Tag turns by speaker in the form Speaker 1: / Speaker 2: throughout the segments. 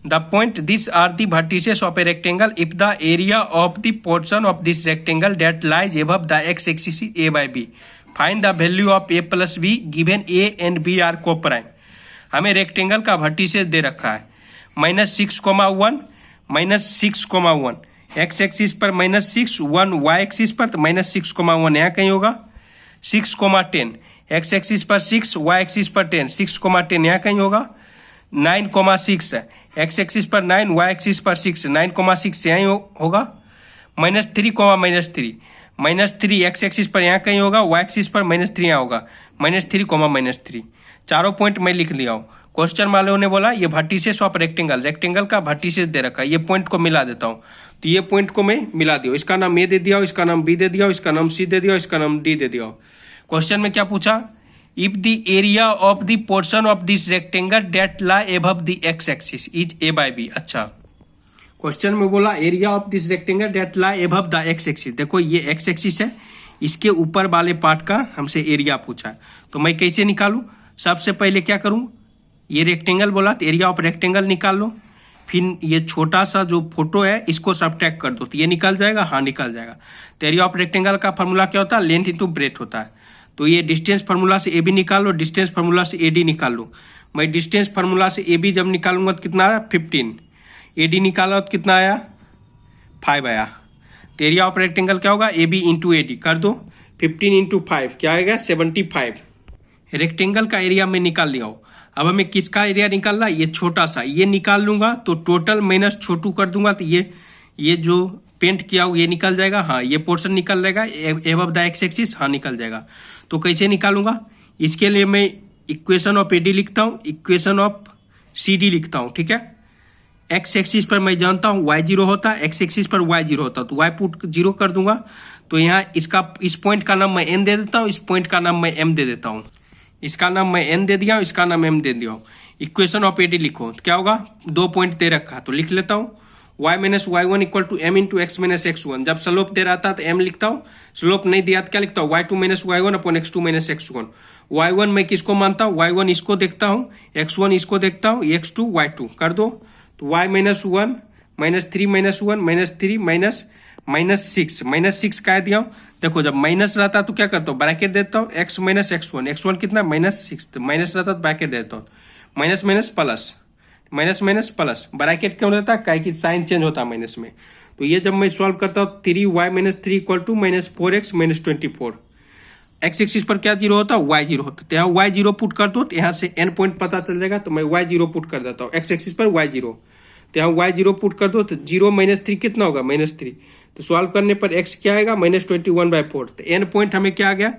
Speaker 1: The point this are the vertices of a rectangle if the area of the portion of this rectangle that lies above the X axis A by B. Find the value of A plus B given A and B are coprime. हमें rectangle का vertices दे रखा है -6,1 -6,1 x axis पर -6 1 Y axis पर तो -6,1 यहाँ कहीं होगा 6,10 एक्स एक्सिस पर 6 वाई एक्सिस पर 10 6,10 यहाँ कहीं होगा 9,6 एक्स एक्सिस पर 9 वाई एक्सिस पर 6 9,6 यहाँ होगा -3 -3 एक्स एक्सिस पर यहाँ कहीं होगा वाई एक्सिस पर -3 यहाँ होगा -3 चारों पॉइंट मैं लिख लिया हूँ। क्वेश्चन वालों ने बोला ये वर्टिसेस ऑफ रेक्टेंगल का वर्टिसेस दे रखा है, ये पॉइंट को मिला देता हूँ। तो ये पॉइंट को मैं मिला दिया, इसका नाम ए दे दिया, इसका नाम बी दे दिया, इसका नाम सी दे दिया, इसका नाम डी दे दिया। क्वेश्चन में क्या पूछा, if the area of the portion of this rectangle that lie above the X axis is A by B. अच्छा, क्वेश्चन में बोला area of this rectangle that lie above the X axis. देखो ये x axis है, इसके ऊपर वाले part का हमसे एरिया पूछा है, तो मैं कैसे निकालूं। सबसे पहले क्या करूं, ये रेक्टेंगल बोला तो एरिया ऑफ रेक्टेंगल निकाल लो, फिर ये छोटा सा जो फोटो है इसको सब्ट्रैक्ट कर दो तो ये निकल जाएगा। हाँ निकल जाएगा। तो एरिया ऑफ रेक्टेंगल का फार्मूला क्या होता है, लेंथ इंटू ब्रेथ होता है। तो ये डिस्टेंस फार्मूला से ए बी निकाल लो, डिस्टेंस फार्मूला से ए डी निकाल लो। मैं डिस्टेंस फार्मूला से ए बी जब निकालूंगा तो कितना आया 15, ए डी निकाला तो कितना आया 5 आया। तो एरिया ऑफ रेक्टेंगल क्या होगा, A B into A D कर दो, 15 इंटू 5 क्या आएगा 75। रेक्टेंगल का एरिया में निकाल लिया हो। अब हमें किसका एरिया निकालना है, ये छोटा सा ये निकाल लूंगा तो टोटल माइनस छोटू कर दूंगा तो ये जो पेंट किया हो ये निकल जाएगा। हाँ ये पोर्शन निकल जाएगा एबव द एक्स एक्सिस, हाँ निकल जाएगा। तो कैसे निकालूंगा, इसके लिए मैं इक्वेशन ऑफ ए डी लिखता हूँ, इक्वेशन ऑफ सी डी लिखता हूँ। ठीक है, एक्स एक्सिस पर मैं जानता हूँ वाई 0 होता है, एक्स एक्सिस पर वाई 0 होता है, तो वाई पुट 0 कर दूंगा। तो यहाँ इस पॉइंट का नाम मैं एन दे देता हूँ, इस पॉइंट का नाम मैं एम दे देता हूँ। इसका नाम मैं एन दे दिया हूँ, इसका नाम एम दे दिया हूँ। इक्वेशन ऑफ ए डी लिखो तो क्या होगा, 2 पॉइंट दे रखा तो लिख लेता हूँ y minus Y one equal to M into X minus X one. जब स्लोप दे रहा था तो एम लिखता हूँ, स्लोप नहीं दिया तो क्या लिखता हूँ y2 minus Y one upon x2 minus x1। y1 मैं किसको मानता हूँ, y1 इसको देखता हूँ, x1 इसको देखता हूँ, x2 y2 कर दो। तो y minus 1 minus 3 minus 1 minus 3 minus 6 क्या दिया हूँ। देखो जब माइनस रहता तो क्या करता हूँ, ब्रैकेट देता हूँ, x माइनस x1 कितना -6, माइनस रहता तो ब्रैकेट देता हूँ, minus minus plus minus minus plus. Bracket क्यों रहता है, क्या कि साइन चेंज होता है माइनस में। तो ये जब मैं सॉल्व करता हूँ 3y minus 3 equal to -4x minus 24। X axis पर क्या 0 होता है, y 0 होता है, तो यहाँ y 0 पुट कर दो तो यहाँ से n पॉइंट पता चल जाएगा। तो मैं y 0 पुट कर देता हूँ, एक्स एक्सिस पर y 0, तो यहाँ y 0 पुट कर दो तो 0 माइनस 3 कितना होगा -3। तो सॉल्व करने पर x क्या आएगा -21/4। तो n पॉइंट हमें क्या आ गया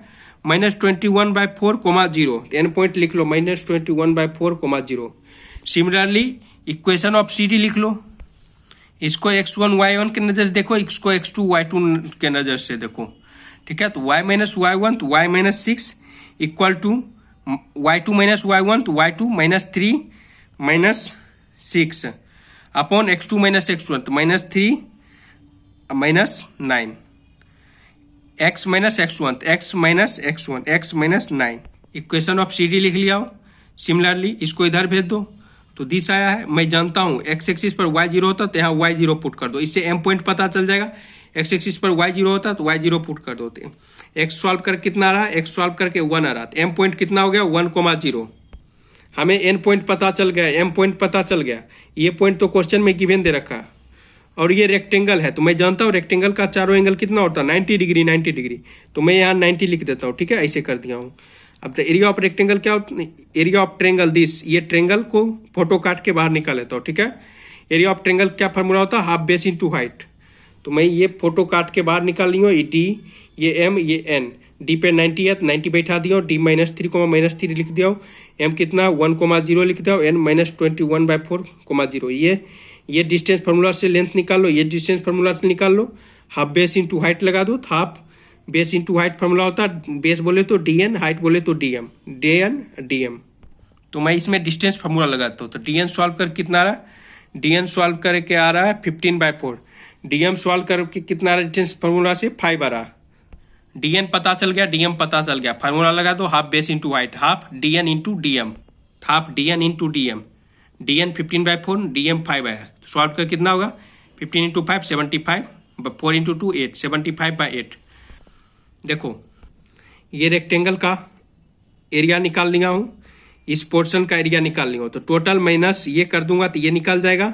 Speaker 1: -21/4, 0। तो n पॉइंट लिख लो -21/4, 0। Similarly equation of C D लिख लो, इसको x1 y1 के नज़र से देखो, इसको x2 y2 के नज़र से देखो। ठीक है, तो y माइनस y1 तो y minus 6 equal to y2 minus y1 तो y2 -3 -6 upon x2 minus x1 तो -3 -9 x माइनस x1 तो x minus x1 x minus 9। Equation of C D लिख लिया हो। सिमिलरली इसको इधर भेज दो तो दिस आया है। मैं जानता हूँ एक्स एक्सिस पर y 0 होता तो यहाँ y 0 पुट कर दो, इससे m पॉइंट पता चल जाएगा। एक्स एक्सिस पर y 0 होता तो y 0 पुट कर दो। एक्स सॉल्व कर कितना आ रहा है, एक्स सॉल्व करके 1 आ रहा है, m पॉइंट कितना हो गया 1,0। हमें n पॉइंट पता चल गया, m पॉइंट पता चल गया। ये पॉइंट तो क्वेश्चन में गिवन दे रखा है और ये रेक्टेंगल है, तो मैं जानता हूँ रेक्टेंगल का चारों एंगल कितना होता है 90 डिग्री 90 डिग्री। तो मैं यहाँ 90 लिख देता हूँ। ठीक है, ऐसे कर दिया हूँ। अब तो एरिया ऑफ रेक्टेंगल क्या होता है, एरिया ऑफ ट्रेंगल दिस, ये ट्रेंगल को फोटो काट के बाहर निकाल लेता हूँ। ठीक है, एरिया ऑफ ट्रेंगल क्या फार्मूला होता है, हाफ बेस इंटू हाइट। तो मैं ये फोटो काट के बाहर निकाल ली हूँ, ये डी, ये एम, ये एन। डी पे 90 है, 90 बैठा दिया हूँ, डी -3 -3 लिख दिया हूँ, एम कितना 1,0 लिख दिया हूँ, एन -21/4, 0। ये डिस्टेंस फार्मूला से लेंथ निकाल लो, ये डिस्टेंस फार्मूला से निकाल लो, हाफ बेस इंटू हाइट लगा दो। Half base into height formula होता है, बेस बोले तो dn, हाइट बोले तो dm। तो मैं इसमें डिस्टेंस फार्मूला लगाता हूँ। तो dn सॉल्व कर कितना आ रहा है, dn सॉल्व करके आ रहा है 15/4। dm सॉल्व करके कितना आ रहा है, डिस्टेंस फार्मूला से 5 आ रहा है। dn पता चल गया, dm पता चल गया, फार्मूला लगा दो, half base into height, half dn into dm, half dn into dm। DN 15/4, DM 5 आया, तो सॉल्व कर कितना होगा 15 × 5 75, 4 × 2 8, 75/8। देखो ये रेक्टेंगल का एरिया निकाल लिया हूँ, इस पोर्शन का एरिया निकाल लिया हूँ, तो टोटल माइनस ये कर दूंगा तो ये निकल जाएगा।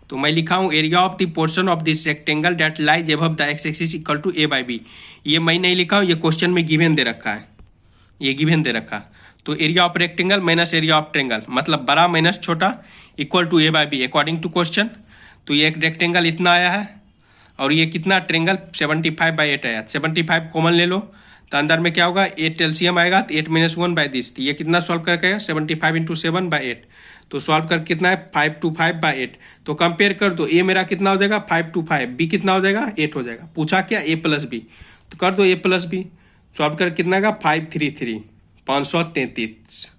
Speaker 1: तो मैं लिखा हूँ area of the portion of this rectangle that lies above the X axis equal to A/B। ये मैं नहीं लिखा हूँ, ये क्वेश्चन में गिवन दे रखा है, ये गिवन दे रखा। तो area of rectangle minus area of triangle, मतलब बड़ा माइनस छोटा equal to A/B according to question. तो ये एक रेक्टेंगल इतना आया है और ये कितना ट्रेंगल 75/8 आया। 75 कॉमन ले लो तो अंदर में क्या होगा 8 एलसीएम आएगा, तो 8 - 1 बाई दिस। ये कितना सॉल्व करके 75 × 7/8, तो सॉल्व कर कितना है 5 × 5/8। तो कंपेयर कर दो, ए मेरा कितना हो जाएगा 5 × 5, बी कितना हो जाएगा 8 हो जाएगा। पूछा क्या A+B, तो कर दो A+B, सॉल्व कर कितना आएगा 533, 533।